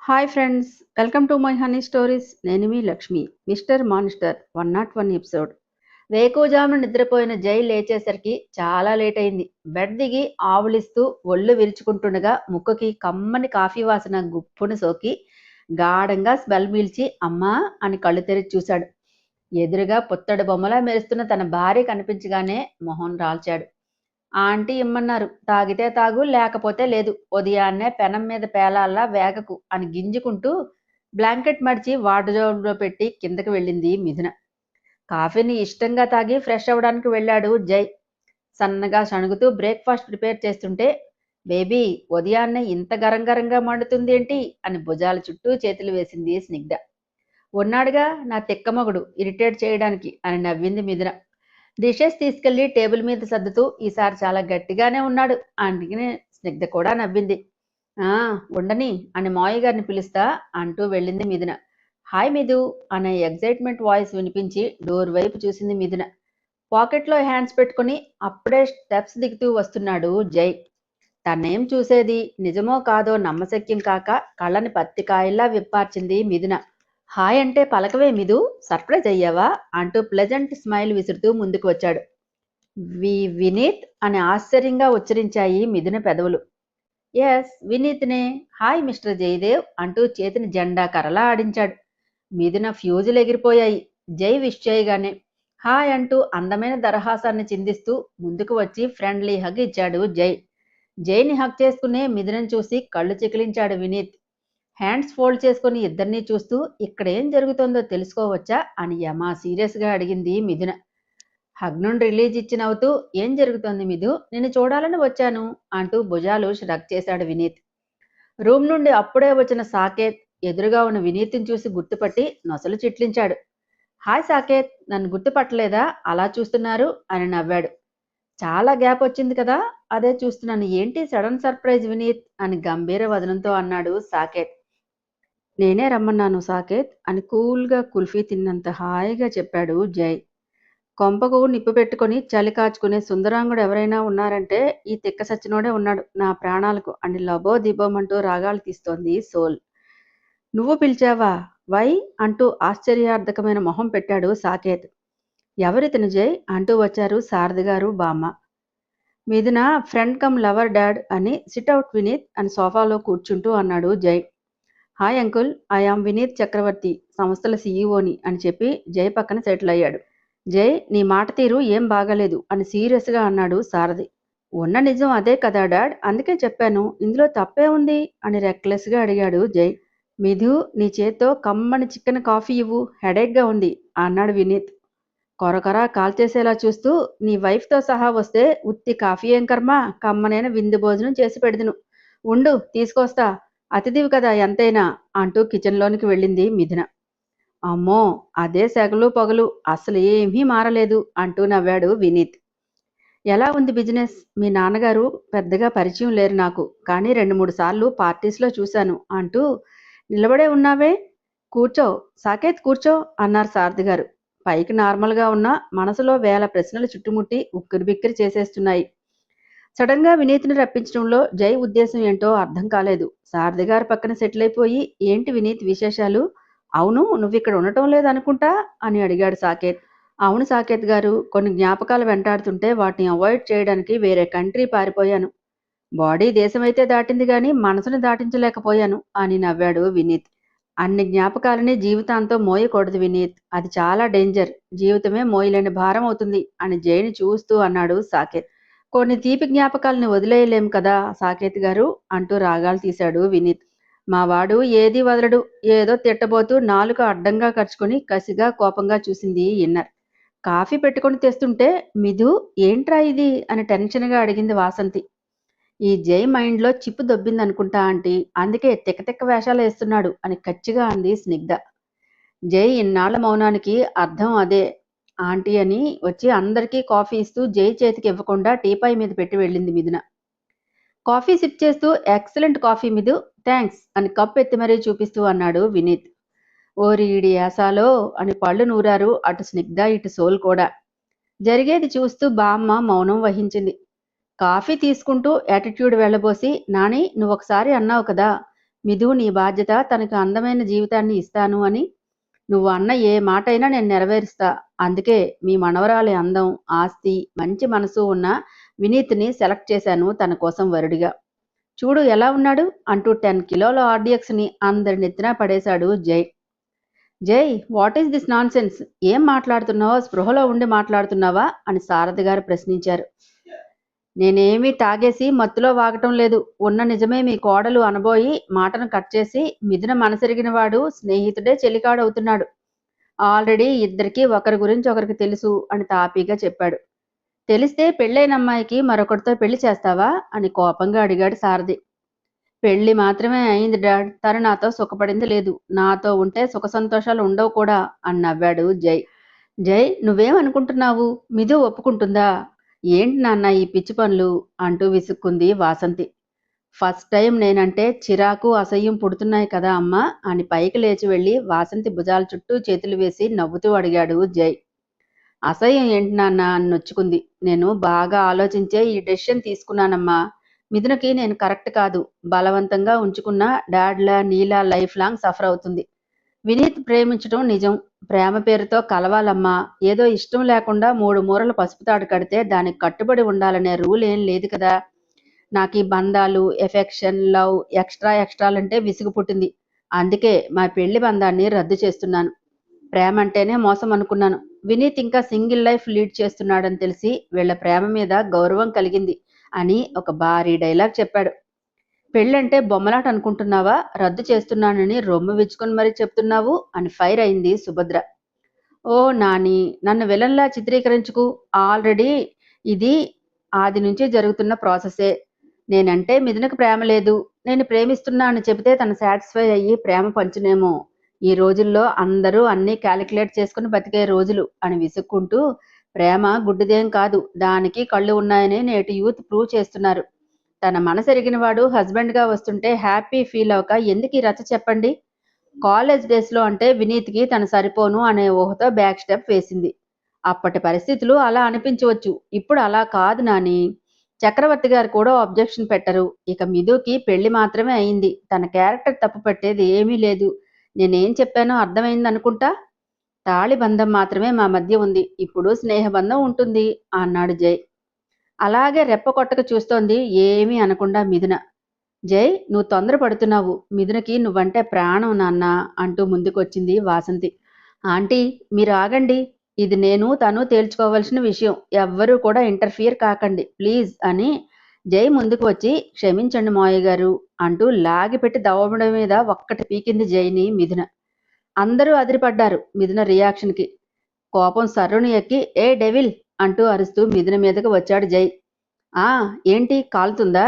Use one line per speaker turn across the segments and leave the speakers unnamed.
Hi friends, welcome to my honey stories. నేను మీ Lakshmi. Mister monster 101 ఎపిసోడ్. వేకువజామున నిద్రపోయిన జై లేచేసరికి చాలా లేట్ అయింది. బెడ్ దిగి ఆవులిస్తూ ఒళ్ళు విరుచుకుంటుండగా ముక్కుకి కమ్మని కాఫీ వాసన గుప్పును సోకి గాఢంగా స్మెల్ పీల్చి అమ్మా అని కళ్ళు తెరిచి చూశాడు. ఎదురుగా పుత్తడి బొమ్మలా మెరుస్తున్న తన భార్య కనిపించగానే మొహం రాల్చాడు. ఆంటీ ఇమ్మన్నారు, తాగితే తాగు లేకపోతే లేదు, ఉదయాన్నే పెనం మీద పేలాల్లా వేగకు అని గింజుకుంటూ బ్లాంకెట్ మడిచి వార్డ్రోబ్లో పెట్టి కిందకి వెళ్ళింది మిథున. కాఫీని ఇష్టంగా తాగి ఫ్రెష్ అవ్వడానికి వెళ్ళాడు జై. సన్నగా సణుగుతూ బ్రేక్ఫాస్ట్ ప్రిపేర్ చేస్తుంటే, బేబీ ఉదయాన్నే ఇంత గరంగరంగా మండుతుంది ఏంటి అని భుజాల చుట్టూ చేతులు వేసింది స్నిగ్ధ. ఉన్నాడుగా నా తిక్కమొగుడు ఇరిటేట్ చేయడానికి అని నవ్వింది మిథున. డిషెస్ తీసుకెళ్లి టేబుల్ మీద సర్దుతూ ఈసారి చాలా గట్టిగానే ఉన్నాడు అందుకనే స్నిగ్ధ కూడా నవ్వింది. ఉండని అని మావయ్య గారిని పిలుస్తా అంటూ వెళ్ళింది మిథున. హాయ్ మిథు అనే ఎగ్జైట్మెంట్ వాయిస్ వినిపించి డోర్ వైపు చూసింది మిథున. పాకెట్లో హ్యాండ్స్ పెట్టుకుని అప్పుడే స్టెప్స్ దిగుతూ వస్తున్నాడు జై. తనేం చూసేది, నిజమో కాదో నమ్మశక్యం కాక కళ్ళని పత్తికాయల్లా విప్పార్చింది మిథున. హాయ్ అంటే పలకవే మిథు, సర్ప్రైజ్ అయ్యావా అంటూ ప్లెజెంట్ స్మైల్ విసురుతూ ముందుకు వచ్చాడు. వినీత్ అని ఆశ్చర్యంగా ఉచ్చరించాయి మిథున పెదవులు. ఎస్, వినీత్నే. హాయ్ మిస్టర్ జయదేవ్ అంటూ చేతిని జెండా కర్రలా ఆడించాడు. మిథున ఫ్యూజులు ఎగిరిపోయాయి. జై విష్ చేయగానే హాయ్ అంటూ అందమైన దరహాసాన్ని చిందిస్తూ ముందుకు వచ్చి ఫ్రెండ్లీ హగ్ ఇచ్చాడు జై. జైని హగ్ చేసుకునే మిథునను చూసి కళ్ళు చికిలించాడు వినీత్. హ్యాండ్స్ ఫోల్డ్ చేసుకుని ఇద్దరినీ చూస్తూ ఇక్కడేం జరుగుతుందో తెలుసుకోవచ్చా అని యమా సీరియస్గా అడిగింది మిథున. హగ్ నుండి రిలీజ్ ఇచ్చి నవ్వుతూ ఏం జరుగుతోంది మిథు, నేను చూడాలని వచ్చాను అంటూ భుజాలు ష్రగ్ చేశాడు వినీత్. రూమ్ నుండి అప్పుడే వచ్చిన సాకేత్ ఎదురుగా ఉన్న వినీత్ని చూసి గుర్తుపట్టి నొసలు చిట్లించాడు. హాయ్ సాకేత్, నన్ను గుర్తుపట్టలేదా, అలా చూస్తున్నారు అని నవ్వాడు. చాలా గ్యాప్ వచ్చింది కదా, అదే చూస్తున్నాను, ఏంటి సడన్ సర్ప్రైజ్ వినీత్ అని గంభీర వదనంతో అన్నాడు సాకేత్. నేనే రమ్మన్నాను సాకేత్ అని కూల్గా కుల్ఫీ తిన్నంత హాయిగా చెప్పాడు జై. కొంపకు నిప్పు పెట్టుకుని చలి కాచుకునే సుందరాంగుడు ఎవరైనా ఉన్నారంటే ఈ తిక్క సచ్చినోడే ఉన్నాడు నా ప్రాణాలకు అని లబో దిబోమంటూ రాగాలు తీస్తోంది సోల్. నువ్వు పిలిచావా, వై అంటూ ఆశ్చర్యార్థకమైన మొహం పెట్టాడు సాకేత్. ఎవరితను జై అంటూ వచ్చారు శారద గారు బామ్మ. మిథున ఫ్రెండ్ కమ్ లవర్ డాడ్ అని సిట్అవుట్ వినీత్ అని సోఫాలో కూర్చుంటూ అన్నాడు జై. హాయ్ అంకుల్, ఐఆమ్ వినీత్ చక్రవర్తి, సంస్థల సీఈఓని అని చెప్పి జై పక్కన సెటిల్ అయ్యాడు. జై, నీ మాట తీరు ఏం బాగలేదు అని సీరియస్గా అన్నాడు సారథి. ఉన్న నిజం అదే కదా డాడ్, అందుకే చెప్పాను, ఇందులో తప్పే ఉంది అని రెక్లెస్గా అడిగాడు జై. మిథు, నీ చేత్తో కమ్మని చికెన్ కాఫీ ఇవ్వు, హెడేక్గా ఉంది అన్నాడు వినీత్ కొరకొరా కాల్ చేసేలా చూస్తూ. నీ వైఫ్తో సహా వస్తే ఉత్తి కాఫీ ఏం కర్మ, కమ్మనైన విందు భోజనం చేసి పెడదును, ఉండు తీసుకొస్తా, అతిథివి కదా ఎంతైనా అంటూ కిచెన్లోనికి వెళ్ళింది మిథున. అమ్మో, అదే సెగలు పొగలు, అసలు ఏమీ మారలేదు అంటూ నవ్వాడు వినీత్. ఎలా ఉంది బిజినెస్, మీ నాన్నగారు పెద్దగా పరిచయం లేరు నాకు, కానీ 2-3 సార్లు పార్టీస్లో చూశాను అంటూ నిలబడే ఉన్నావే, కూర్చో సాకేత్ కూర్చో అన్నారు సారథి గారు. పైకి నార్మల్గా ఉన్న మనసులో వేల ప్రశ్నలు చుట్టుముట్టి ఉక్కిరిబిక్కిరి చేసేస్తున్నాయి. సడన్ గా వినీత్ని రప్పించడంలో జై ఉద్దేశం ఏంటో అర్థం కాలేదు. సారథి గారి పక్కన సెటిల్ అయిపోయి ఏంటి వినీత్ విశేషాలు, అవును నువ్వు ఇక్కడ ఉండటం లేదనుకుంటా అని అడిగాడు సాకేత్. అవును సాకేత్ గారు, కొన్ని జ్ఞాపకాలు వెంటాడుతుంటే వాటిని అవాయిడ్ చేయడానికి వేరే కంట్రీ పారిపోయాను. బాడీ దేశమైతే దాటింది కానీ మనసుని దాటించలేకపోయాను అని నవ్వాడు వినీత్. అన్ని జ్ఞాపకాలని జీవితాంతం మోయకూడదు వినీత్, అది చాలా డేంజర్, జీవితమే మోయలేని భారం అవుతుంది అని జైని చూస్తూ అన్నాడు సాకేత్. కొన్ని తీపి జ్ఞాపకాలని వదిలేయలేం కదా సాకేత్ గారు అంటూ రాగాలు తీశాడు వినీత్. మావాడు ఏది వదలడు, ఏదో తిట్టబోతూ నాలుక అడ్డంగా ఖర్చుకొని కసిగా కోపంగా చూసింది ఇన్నర్. కాఫీ పెట్టుకొని తెస్తుంటే మిథు ఏంట్రా ఇది అని టెన్షన్గా అడిగింది వాసంతి. ఈ జై మైండ్లో చిప్పు దొబ్బిందనుకుంటా ఆంటీ, అందుకే తిక్క వేషాలు వేస్తున్నాడు అని కచ్చిగా అంది స్నిగ్ధ. జై ఇన్నాళ్ల మౌనానికి అర్థం అదే ఆంటీ అని వచ్చి అందరికీ కాఫీ ఇస్తూ జై చేతికి ఇవ్వకుండా టీపాయ్ మీద పెట్టి వెళ్ళింది మిథున. కాఫీ సిప్ చేస్తూ ఎక్సలెంట్ కాఫీ మిథు, థ్యాంక్స్ అని కప్ ఎత్తి మరీ చూపిస్తూ అన్నాడు వినీత్. ఓరి ఈడి యాసాలో అని పళ్ళు నూరారు అటు స్నిగ్ధ ఇటు సోల్ కూడా. జరిగేది చూస్తూ బామ్మ మౌనం వహించింది. కాఫీ తీసుకుంటూ యాటిట్యూడ్ వెళ్ళబోసి, నాని నువ్వొకసారి అన్నావు కదా, మిథు నీ బాధ్యత, తనకు అందమైన జీవితాన్ని ఇస్తాను అని. నువ్వు అన్న ఏ మాటైనా నేను నెరవేరుస్తా. అందుకే మీ మనవరాలి అందం, ఆస్తి, మంచి మనసు ఉన్న వినీత్ని సెలెక్ట్ చేశాను తన కోసం వరుడిగా. చూడు ఎలా ఉన్నాడు అంటూ 10 కిలోల ఆర్డియక్స్ని అందరి నెత్తిన పడేశాడు జై. జై, what is this non sense? ఏం మాట్లాడుతున్నావో స్పృహలో ఉండి మాట్లాడుతున్నావా అని సారథి గారు ప్రశ్నించారు. నేనేమీ తాగేసి మత్తులో వాగటం లేదు. ఉన్న నిజమే మీ కోడలు అనబోయి మాటను కట్ చేసి, మిథున మనసెరిగిన వాడు స్నేహితుడే చెలికాడవుతున్నాడు. ఆల్రెడీ ఇద్దరికీ ఒకరి గురించి ఒకరికి తెలుసు అని తాపీగా చెప్పాడు. తెలిస్తే పెళ్ళైన అమ్మాయికి మరొకటితో పెళ్లి చేస్తావా అని కోపంగా అడిగాడు సారథి. పెళ్లి మాత్రమే అయింది డాడ్, తను నాతో సుఖపడింది లేదు. నాతో ఉంటే సుఖ సంతోషాలు ఉండవు కూడా అని నవ్వాడు జై. జై, నువ్వేమనుకుంటున్నావు? మిథు ఒప్పుకుంటుందా? ఏంటి నాన్న ఈ పిచ్చి పనులు అంటూ విసుక్కుంది వాసంతి. ఫస్ట్ టైం నేనంటే చిరాకు అసహ్యం పుడుతున్నాయి కదా అమ్మా అని పైకి లేచి వెళ్ళి వాసంతి భుజాల చుట్టూ చేతులు వేసి నవ్వుతూ అడిగాడు జై. అసహ్యం ఏంటి నాన్న అని నొచ్చుకుంది. నేను బాగా ఆలోచించే ఈ డెసిషన్ తీసుకున్నానమ్మా. మిథునకి నేను కరెక్ట్ కాదు. బలవంతంగా ఉంచుకున్న డాడ్లా నీలా లైఫ్ లాంగ్ సఫర్ అవుతుంది. వినీత్ ప్రేమించడం నిజం. ప్రేమ పేరుతో కలవాలమ్మా. ఏదో ఇష్టం లేకుండా 3 మూరలు పసుపు తాడు కడితే దానికి కట్టుబడి ఉండాలనే రూల్ ఏం లేదు కదా. నాకు ఈ బంధాలు, ఎఫెక్షన్, లవ్, ఎక్స్ట్రాలంటే విసుగు పుట్టింది. అందుకే మా పెళ్లి బంధాన్ని రద్దు చేస్తున్నాను. ప్రేమ అంటేనే మోసం అనుకున్నాను. వినీత్ ఇంకా సింగిల్ లైఫ్ లీడ్ చేస్తున్నాడని తెలిసి వీళ్ళ ప్రేమ మీద గౌరవం కలిగింది అని ఒక భారీ డైలాగ్ చెప్పాడు. పెళ్ళంటే బొమ్మలాట అనుకుంటున్నావా? రద్దు చేస్తున్నానని రొమ్ము విచ్చుకొని మరీ చెప్తున్నావు అని ఫైర్ అయింది సుభద్ర. ఓ నాని, నన్ను విలన్లా చిత్రీకరించుకు. ఆల్రెడీ ఇది ఆది నుంచి జరుగుతున్న ప్రాసెసే. నేనంటే మిథునకు ప్రేమ లేదు, నేను ప్రేమిస్తున్నా అని చెబితే తను సాటిస్ఫై అయ్యి ప్రేమ పంచునేమో. ఈ రోజుల్లో అందరూ అన్నీ క్యాలిక్యులేట్ చేసుకుని బతికే రోజులు అని విసుక్కుంటూ, ప్రేమ గుడ్డిదేం కాదు, దానికి కళ్ళు ఉన్నాయని నేటి యూత్ ప్రూవ్ చేస్తున్నారు. తన మనసెరిగిన వాడు హస్బెండ్గా వస్తుంటే హ్యాపీ ఫీల్ అవ్వక ఎందుకు ఈ రచ్చ చెప్పండి. కాలేజ్ డేస్లో అంటే వినీత్కి తను సరిపోను అనే ఊహతో బ్యాక్ స్టెప్ వేసింది. అప్పటి పరిస్థితులు అలా అనిపించవచ్చు, ఇప్పుడు అలా కాదు నాని. చక్రవర్తి గారు కూడా అబ్జెక్షన్ పెట్టరు. ఇక మిథుకి పెళ్లి మాత్రమే అయింది. తన క్యారెక్టర్ తప్పు పెట్టేది ఏమీ లేదు. నేనేం చెప్పానో అర్థమైంది అనుకుంటా. తాళి బంధం మాత్రమే మా మధ్య ఉంది, ఇప్పుడు స్నేహబంధం ఉంటుంది అన్నాడు జై. అలాగే రెప్ప కొట్టక చూస్తోంది ఏమీ అనకుండా మిథున. జై, నువ్వు తొందరపడుతున్నావు. మిథునకి నువ్వంటే ప్రాణం నాన్న అంటూ ముందుకొచ్చింది వాసంతి. ఆంటీ, మీరు ఆగండి. ఇది నేను తను తేల్చుకోవాల్సిన విషయం. ఎవ్వరూ కూడా ఇంటర్ఫియర్ కాకండి ప్లీజ్ అని జై ముందుకు వచ్చి, క్షమించండి మావయ్య గారు అంటూ లాగిపెట్టి దవడం మీద ఒక్కటి పీకింది జైని మిథున. అందరూ అదిరిపడ్డారు మిథున రియాక్షన్కి. కోపం సర్రును ఎక్కి, ఏ డెవిల్ అంటూ అరుస్తూ మిథున మీదకు వచ్చాడు జై. ఆ ఏంటి కాలుతుందా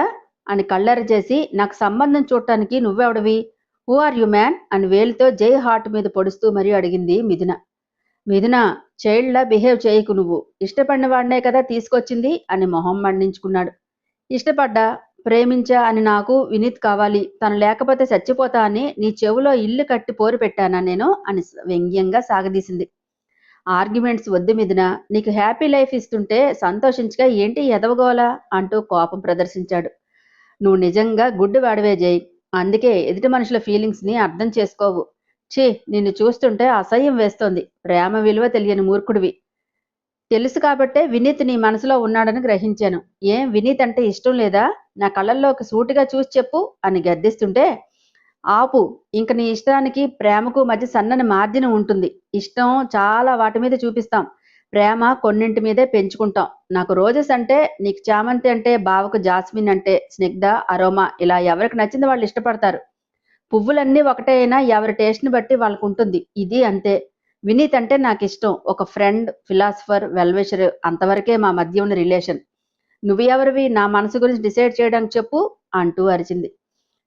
అని కళ్ళెర చేసి, నాకు సంబంధం చూడటానికి నువ్వెవడవి? హూ ఆర్ యు మ్యాన్ అని వేలుతో జై హార్ట్ మీద పొడుస్తూ మరీ అడిగింది మిథున. మిథున, చైల్డ్లా బిహేవ్ చేయకు. నువ్వు ఇష్టపడిన వాడినే కదా తీసుకొచ్చింది అని మొహం మండించుకున్నాడు. ఇష్టపడ్డా, ప్రేమించా అని నాకు వినీత్ కావాలి. తను లేకపోతే చచ్చిపోతా అని నీ చెవులో ఇల్లు కట్టి పోరు పెట్టానా నేను అని వ్యంగ్యంగా సాగదీసింది. ఆర్గ్యుమెంట్స్ వద్దు మిథున. నీకు హ్యాపీ లైఫ్ ఇస్తుంటే సంతోషించగా ఏంటి ఎదవగోలా అంటూ కోపం ప్రదర్శించాడు. నువ్వు నిజంగా గుడ్డివాడివే జై. అందుకే ఎదుటి మనుషుల ఫీలింగ్స్ని అర్థం చేసుకోవు. ఛీ, నిన్ను చూస్తుంటే అసహ్యం వేస్తోంది. ప్రేమ విలువ తెలియని మూర్ఖుడివి. తెలుసు కాబట్టే వినీత్ నీ మనసులో ఉన్నాడని గ్రహించాను. ఏం వినీత్ అంటే ఇష్టం లేదా? నా కళ్ళల్లోకి సూటిగా చూసి చెప్పు అని గద్దిస్తుంటే, ఆపు, ఇంక నీ ఇష్టానికి ప్రేమకు మధ్య సన్నని మార్జిన్ ఉంటుంది. ఇష్టం చాలా వాటి మీద చూపిస్తాం, ప్రేమ కొన్నింటి మీదే పెంచుకుంటాం. నాకు రోజెస్ అంటే, నీకు చామంతి అంటే, బావకు జాస్మిన్ అంటే స్నిగ్ధ, అరోమా, ఇలా ఎవరికి నచ్చింది వాళ్ళు ఇష్టపడతారు. పువ్వులన్నీ ఒకటే అయినా ఎవరి టేస్ట్ని బట్టి వాళ్ళకు ఉంటుంది. ఇది అంతే. వినీత్ అంటే నాకు ఇష్టం. ఒక ఫ్రెండ్, ఫిలాసఫర్, వెల్విషర్, అంతవరకే మా మధ్య ఉన్న రిలేషన్. నువ్వు ఎవరివి నా మనసు గురించి డిసైడ్ చేయడానికి చెప్పు అంటూ అరిచింది.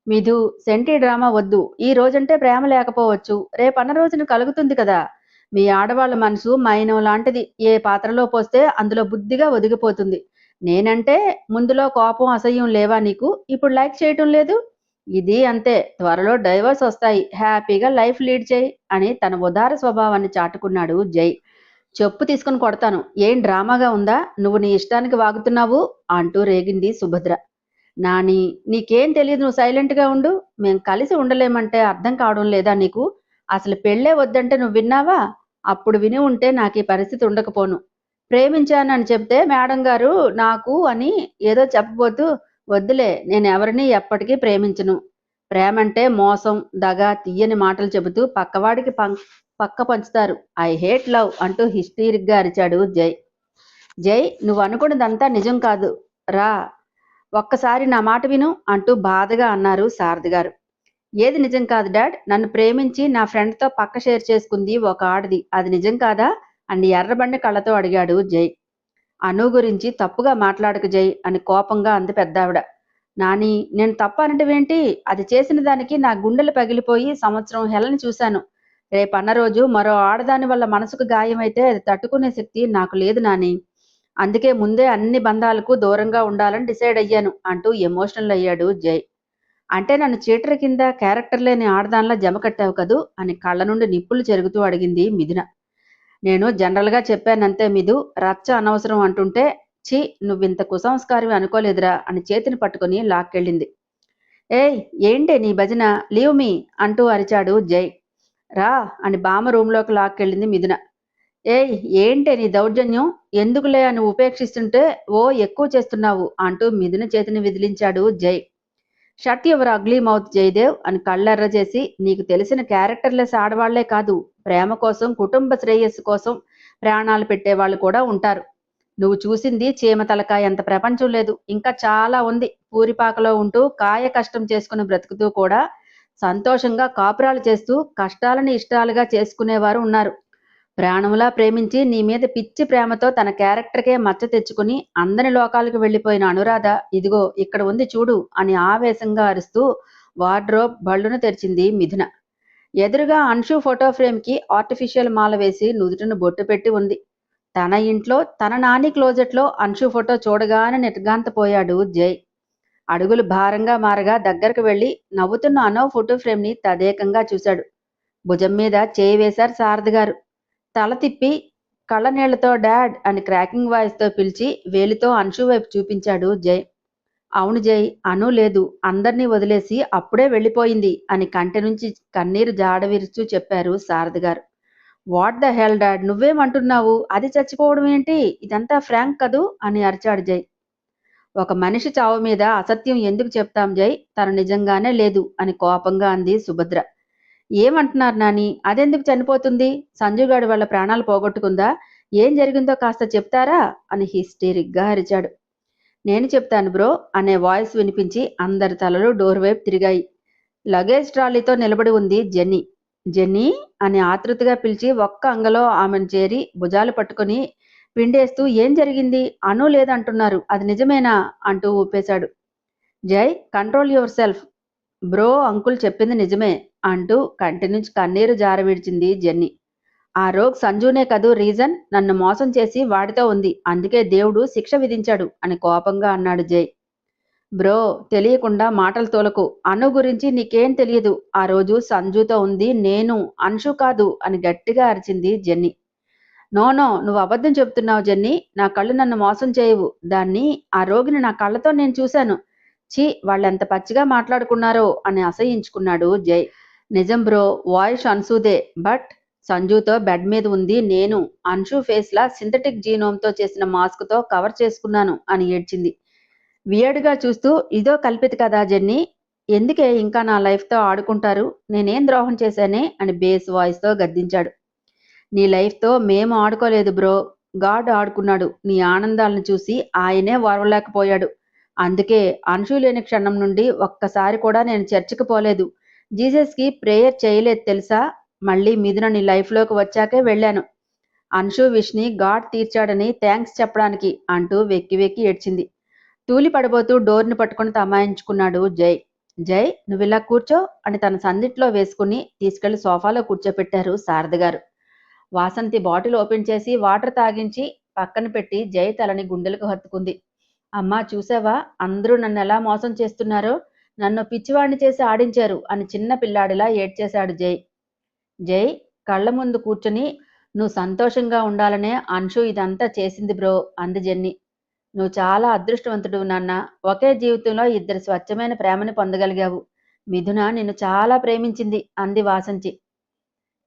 మిథు, సెంటీ డ్రామా వద్దు. ఈ రోజంటే ప్రేమ లేకపోవచ్చు, రేపన్న రోజున కలుగుతుంది కదా. మీ ఆడవాళ్ళ మనసు మైనం లాంటిది. ఏ పాత్రలో పోస్తే అందులో బుద్ధిగా ఒదిగిపోతుంది. నేనంటే ముందులో కోపం, అసహ్యం లేవా నీకు? ఇప్పుడు లైక్ చేయటం లేదు. ఇది అంతే. త్వరలో డైవర్స్ వస్తాయి. హ్యాపీగా లైఫ్ లీడ్ చేయి అని తన ఉదార స్వభావాన్ని చాటుకున్నాడు జై. చెప్పు తీసుకుని కొడతాను. ఏం డ్రామాగా ఉందా? నువ్వు నీ ఇష్టానికి వాగుతున్నావు అంటూ రేగింది సుభద్ర. నాని, నీకేం తెలియదు, నువ్వు సైలెంట్గా ఉండు. మేం కలిసి ఉండలేమంటే అర్థం కావడం లేదా నీకు? అసలు పెళ్ళే వద్దంటే నువ్వు విన్నావా? అప్పుడు విని ఉంటే నాకు ఈ పరిస్థితి ఉండకపోను. ప్రేమించానని చెప్తే మేడం గారు నాకు అని ఏదో చెప్పబోతూ, వద్దులే, నేను ఎవరిని ఎప్పటికీ ప్రేమించను. ప్రేమంటే మోసం, దగ, తీయని మాటలు చెబుతూ పక్కవాడికి పక్క పంచుతారు. ఐ హేట్ లవ్ అంటూ హిస్టీరిక్గా అరిచాడు జై. జై, నువ్వు అనుకున్నదంతా నిజం కాదు. రా, ఒక్కసారి నా మాట విను అంటూ బాధగా అన్నారు శారద గారు. ఏది నిజం కాదు డాడ్? నన్ను ప్రేమించి నా ఫ్రెండ్తో పక్క షేర్ చేసుకుంది ఒక ఆడది, అది నిజం కాదా అని ఎర్రబండి కళ్ళతో అడిగాడు జై. అను గురించి తప్పుగా మాట్లాడకు జై అని కోపంగా అంది పెద్దావిడ. నాని, నేను తప్పు అనటమేంటి? అది చేసిన దానికి నా గుండెలు పగిలిపోయి సంవత్సరం హెలని చూశాను. రేపన్న రోజు మరో ఆడదాని వల్ల మనసుకు గాయమైతే అది తట్టుకునే శక్తి నాకు లేదు నాని. అందుకే ముందే అన్ని బంధాలకు దూరంగా ఉండాలని డిసైడ్ అయ్యాను అంటూ ఎమోషనల్ అయ్యాడు జై. అంటే నన్ను చీటర్ కింద క్యారెక్టర్ లేని ఆడదానిలా జమ కట్టావు కదూ అని కళ్ళ నుండి నిప్పులు చెరుగుతూ అడిగింది మిథున. నేను జనరల్గా చెప్పానంతే మిథు, రచ్చ అనవసరం అంటుంటే, ఛీ, నువ్వింత కుసంస్కారం అనుకోలేదురా అని చేతిని పట్టుకుని లాక్కెళ్ళింది. ఏయ్, ఏంటే నీ భజన? లీవ్ మీ అంటూ అరిచాడు జై. రా అని బామ్మ రూంలోకి లాక్కెళ్ళింది మిథున. ఏయ్, ఏంటే నీ దౌర్జన్యం? ఎందుకులే అని ఉపేక్షిస్తుంటే ఓ ఎక్కువ చేస్తున్నావు అంటూ మిథున చేతిని విదిలించాడు Jai. Shut your ugly mouth Jayadev అని కళ్ళెర్ర చేసి, నీకు తెలిసిన క్యారెక్టర్లెస్ ఆడవాళ్లే కాదు, ప్రేమ కోసం, కుటుంబ శ్రేయస్సు కోసం ప్రాణాలు పెట్టేవాళ్ళు కూడా ఉంటారు. నువ్వు చూసింది చీమ తలకాయ అంత ప్రపంచం లేదు, ఇంకా చాలా ఉంది. పూరిపాకలో ఉంటూ కాయ కష్టం చేసుకుని బ్రతుకుతూ కూడా సంతోషంగా కాపురాలు చేస్తూ కష్టాలని ఇష్టాలుగా చేసుకునేవారు ఉన్నారు. ప్రాణములా ప్రేమించి నీ మీద పిచ్చి ప్రేమతో తన క్యారెక్టర్కే మచ్చ తెచ్చుకుని అందని లోకాలకు వెళ్ళిపోయిన అనురాధ ఇదిగో ఇక్కడ ఉంది చూడు అని ఆవేశంగా అరుస్తూ వార్డ్రోబ్ బళ్ళును తెరిచింది మిథున. ఎదురుగా అన్షు ఫోటో ఫ్రేమ్కి ఆర్టిఫిషియల్ మాల వేసి నుదుటిని బొట్టు పెట్టి ఉంది. తన ఇంట్లో తన నాని క్లోజెట్లో అన్షు ఫోటో చూడగానే నిర్గాంతపోయాడు జై. అడుగులు భారంగా మారగా దగ్గరకు వెళ్ళి నవ్వుతున్న అనో ఫోటో ఫ్రేమ్ని తదేకంగా చూశాడు. భుజం మీద చేయి వేశారు శారద గారు. తల తిప్పి కళ్ళనీళ్లతో డాడ్ అని క్రాకింగ్ వాయిస్తో పిలిచి వేలితో అన్షు వైపు చూపించాడు జై. అవును జై, అను లేదు, అందర్నీ వదిలేసి అప్పుడే వెళ్ళిపోయింది అని కంటి నుంచి కన్నీరు జాడవిరుస్తూ చెప్పారు శారద గారు. వాట్ ద హెల్ డాడ్, నువ్వేమంటున్నావు? అది చచ్చిపోవడం ఏంటి? ఇదంతా ఫ్రాంక్ కదూ అని అరిచాడు జై. ఒక మనిషి చావు మీద అసత్యం ఎందుకు చెప్తాం జై? తను నిజంగానే లేదు అని కోపంగా అంది సుభద్ర. ఏమంటున్నారు నాని? అదెందుకు చనిపోతుంది? సంజుగాడి వాళ్ళ ప్రాణాలు పోగొట్టుకుందా? ఏం జరిగిందో కాస్త చెప్తారా అని హిస్టరిక్గా అరిచాడు. నేను చెప్తాను బ్రో అనే వాయిస్ వినిపించి అందరి తలలు డోర్ వైపు తిరిగాయి. లగేజ్ ట్రాలీతో నిలబడి ఉంది జెన్నీ. జెన్నీ అని ఆతృతగా పిలిచి ఒక్క అంగలో ఆమెను చేరి భుజాలు పట్టుకుని పిండేస్తూ, ఏం జరిగింది? అను లేదంటున్నారు, అది నిజమేనా అంటూ ఊపేశాడు. జై, control your self bro, uncle చెప్పింది నిజమే అంటూ కంటి నుంచి కన్నీరు జారవిడిచింది జెన్నీ. ఆ రోగ్ సంజునే కదూ రీజన్, నన్ను మోసం చేసి వాడితో ఉంది, అందుకే దేవుడు శిక్ష విధించాడు అని కోపంగా అన్నాడు జై. బ్రో, తెలియకుండా మాటలు తోలకు. అను గురించి నీకేం తెలియదు. ఆ రోజు సంజుతో ఉంది నేను, అన్షు కాదు అని గట్టిగా అరిచింది జెన్నీ. నో, నువ్వు అబద్ధం చెప్తున్నావు జెన్నీ. నా కళ్ళు నన్ను మోసం చేయవు. ఆ రోగిని నా కళ్ళతో నేను చూశాను. ఛీ, వాళ్ళెంత పచ్చిగా మాట్లాడుకున్నారో అని అసహించుకున్నాడు జై. నిజం బ్రో, వాయిస్ అన్సుదే, బట్ సంజుతో బెడ్ మీద ఉంది నేను. అన్షు ఫేస్లా సింథటిక్ జీనోమ్తో చేసిన మాస్క్తో కవర్ చేసుకున్నాను అని ఏడ్చింది. వియర్డ్గా చూస్తూ, ఇదో కల్పిత కదా జెన్నీ, ఎందుకే ఇంకా నా లైఫ్తో ఆడుకుంటారు? నేనేం ద్రోహం చేశానే అని బేస్ వాయిస్తో గద్దించాడు. నీ లైఫ్తో మేము ఆడుకోలేదు బ్రో, గాడ్ ఆడుకున్నాడు. నీ ఆనందాలను చూసి ఆయనే ఓర్వలేకపోయాడు. అందుకే అన్షు లేని క్షణం నుండి ఒక్కసారి కూడా నేను చర్చికి పోలేదు, జీసస్కి ప్రేయర్ చేయలేదు తెలుసా. మళ్ళీ మిథున నీ లైఫ్లోకి వచ్చాకే వెళ్ళాను. అన్షు విష్ని గాడ్ తీర్చాడని థ్యాంక్స్ చెప్పడానికి అంటూ వెక్కి వెక్కి ఏడ్చింది. తూలి పడబోతూ డోర్ని పట్టుకుని తమాయించుకున్నాడు జై. జై, నువ్విలా కూర్చో అని తన సందిట్లో వేసుకుని తీసుకెళ్లి సోఫాలో కూర్చోపెట్టారు శారద గారు. వాసంతి బాటిల్ ఓపెన్ చేసి వాటర్ తాగించి పక్కన పెట్టి జై తలని గుండెలకు హత్తుకుంది. అమ్మా, చూసావా అందరూ నన్ను ఎలా మోసం చేస్తున్నారో? నన్ను పిచ్చివాణ్ణి చేసి ఆడించారు అని చిన్న పిల్లాడిలా ఏడ్చేశాడు జై. జై కళ్ళ ముందు కూర్చుని, నువ్వు సంతోషంగా ఉండాలనే అన్షు ఇదంతా చేసింది బ్రో అంది జెన్నీ. నువ్వు చాలా అదృష్టవంతుడు నాన్న. ఒకే జీవితంలో ఇద్దరు స్వచ్ఛమైన ప్రేమని పొందగలిగావు. మిథున నిన్ను చాలా ప్రేమించింది అంది వాసంతి.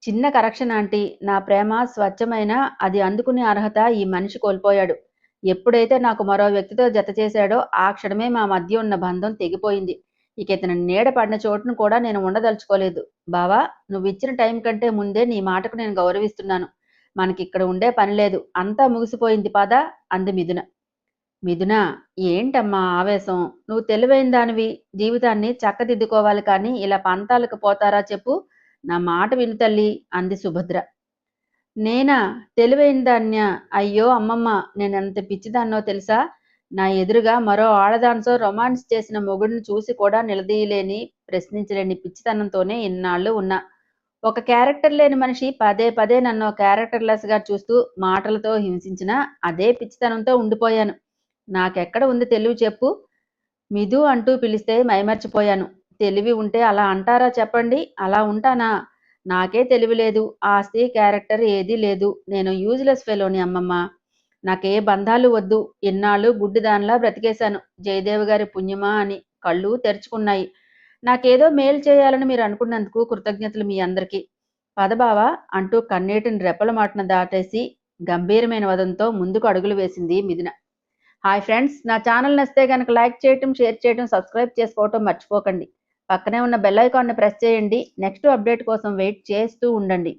చిన్న కరెక్షన్ ఆంటీ. నా ప్రేమ స్వచ్ఛమైన అది అందుకునే అర్హత ఈ మనిషి కోల్పోయాడు. ఎప్పుడైతే నాకు మరో వ్యక్తితో జత చేశాడో ఆ క్షణమే మా మధ్య ఉన్న బంధం తెగిపోయింది. ఇక ఇతని నీడ పడిన చోటును కూడా నేను ఉండదలుచుకోలేదు. బావా, నువ్విచ్చిన టైం కంటే ముందే నీ మాటకు నేను గౌరవిస్తున్నాను. మనకిక్కడ ఉండే పని లేదు. అంతా ముగిసిపోయింది పద అంది మిథున. మిథున, ఏంటమ్మా ఆవేశం? నువ్వు తెలివైన దానివి. జీవితాన్ని చక్కదిద్దుకోవాలి కానీ ఇలా పంతాలకు పోతారా చెప్పు? నా మాట విను తల్లి అంది సుభద్ర. నేనా? తెలివైన దాన్యా? అయ్యో అమ్మమ్మ, నేనెంత పిచ్చిదాన్నో తెలుసా? నా ఎదురుగా మరో ఆడదానితో రొమాన్స్ చేసిన మొగుడిని చూసి కూడా నిలదీయలేని, ప్రశ్నించలేని పిచ్చితనంతోనే ఇన్నాళ్ళు ఉన్నా. ఒక క్యారెక్టర్ లేని మనిషి పదే పదే నన్ను క్యారెక్టర్లెస్‌గా చూస్తూ మాటలతో హింసించినా అదే పిచ్చితనంతో ఉండిపోయాను. నాకెక్కడ ఉంది తెలివి చెప్పు? మిథు అంటూ పిలిస్తే మైమర్చిపోయాను. తెలివి ఉంటే అలా అంటారా చెప్పండి? అలా ఉంటానా? నాకే తెలివి లేదు. ఆస్తి, క్యారెక్టర్ ఏదీ లేదు. నేను యూజ్‌లెస్ ఫెలోని అమ్మమ్మ. నాకే బంధాలు వద్దు. ఇన్నాళ్ళు గుడ్డిదానిలా బ్రతికేశాను. జయదేవ్ గారి పుణ్యమా అని కళ్ళు తెరుచుకున్నాయి. నాకేదో మేలు చేయాలని మీరు అనుకున్నందుకు కృతజ్ఞతలు మీ అందరికీ. పద బావా అంటూ కన్నీటిని రెప్పల మాటున దాటేసి గంభీరమైన వదనంతో ముందుకు అడుగులు వేసింది మిథున. హాయ్ ఫ్రెండ్స్, నా ఛానల్ నచ్చితే గనక లైక్ చేయటం, షేర్ చేయటం, సబ్స్క్రైబ్ చేసుకోవటం మర్చిపోకండి. పక్కనే ఉన్న బెల్ ఐకాన్ని ప్రెస్ చేయండి. నెక్స్ట్ అప్డేట్ కోసం వెయిట్ చేస్తూ ఉండండి.